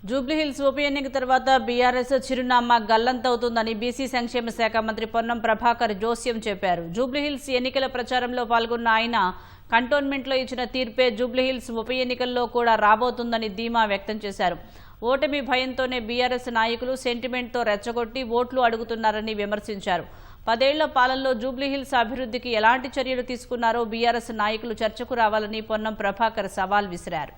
జూబ్లీహిల్స్ ఉప ఎన్నిక తర్వాత బీఆర్ఎస్ చిరునామా గల్లంతవుతుందని బీసీ సంక్షేమ శాఖ మంత్రి పొన్నం ప్రభాకర్ జోస్యం చెప్పారు. జూబ్లీహిల్స్ ఎన్నికల ప్రచారంలో పాల్గొన్న ఆయన కంటోన్మెంట్లో ఇచ్చిన తీర్పే జూబ్లీహిల్స్ ఉప ఎన్నికల్లో కూడా రాబోతుందని ధీమా వ్యక్తం చేశారు. ఓటమి భయంతోనే బీఆర్ఎస్ నాయకులు సెంటిమెంట్తో రెచ్చగొట్టి ఓట్లు అడుగుతున్నారని విమర్శించారు. 10 ఏళ్ల పాలనలో జూబ్లీహిల్స్ అభివృద్ధికి ఎలాంటి చర్యలు తీసుకున్నారో బీఆర్ఎస్ నాయకులు చర్చకు రావాలని పొన్నం ప్రభాకర్ సవాల్ విసిరారు.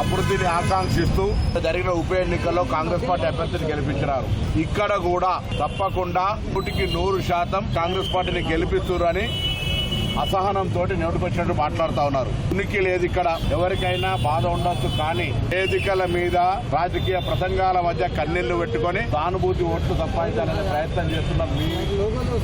అభివృద్ధిని ఆకాంక్షిస్తూ జరిగిన ఉప ఎన్నికల్లో కాంగ్రెస్ పార్టీ అభ్యర్థిని గెలిపించారు. ఇక్కడ కూడా తప్పకుండా 100% కాంగ్రెస్ పార్టీని గెలిపిస్తున్నారు అసహనంతో నోటుకొచ్చినట్టు మాట్లాడుతూ ఉన్నారు. ఉనికి లేదు. ఇక్కడ ఎవరికైనా బాధ ఉండొచ్చు, కానీ వేదికల మీద రాజకీయ ప్రసంగాల మధ్య కన్నీళ్లు పెట్టుకుని సానుభూతి ఓట్లు సంపాదించాలనే ప్రయత్నం చేస్తున్న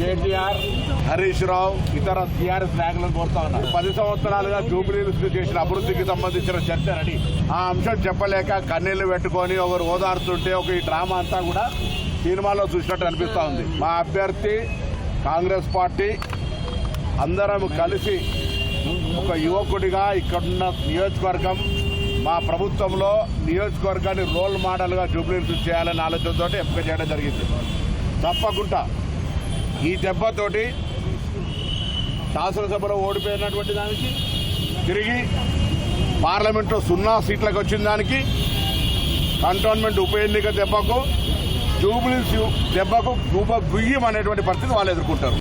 కేటీఆర్, హరీష్ రావు, ఇతర టీఆర్ఎస్ నాయకులను కోరుతా ఉన్నారు. 10 సంవత్సరాలుగా జూబ్లీహిల్స్ చేసిన అభివృద్ధికి సంబంధించిన చర్చ రెడీ. ఆ అంశం చెప్పలేక కన్నీళ్లు పెట్టుకుని ఒకరు ఓదారుతుంటే ఈ డ్రామా అంతా కూడా సినిమాలో చూసినట్టు అనిపిస్తా ఉంది. మా అభ్యర్థి కాంగ్రెస్ పార్టీ అందరం కలిసి ఒక యువకుడిగా ఇక్కడున్న నియోజకవర్గం మా ప్రభుత్వంలో నియోజకవర్గాన్ని రోల్ మోడల్గా జూబ్లీహిల్స్ చేయాలనే ఆలోచనతో ఎంపిక చేయడం జరిగింది. తప్పకుండా ఈ దెబ్బతోటి శాసనసభలో ఓడిపోయినటువంటి దానికి, తిరిగి పార్లమెంట్లో 0 సీట్లకు వచ్చిన దానికి, కంటోన్మెంట్ ఉప ఎన్నిక దెబ్బకు, జూబ్లీహిల్స్ దెబ్బకు గుయ్యం అనేటువంటి పరిస్థితి వాళ్ళు ఎదుర్కొంటారు.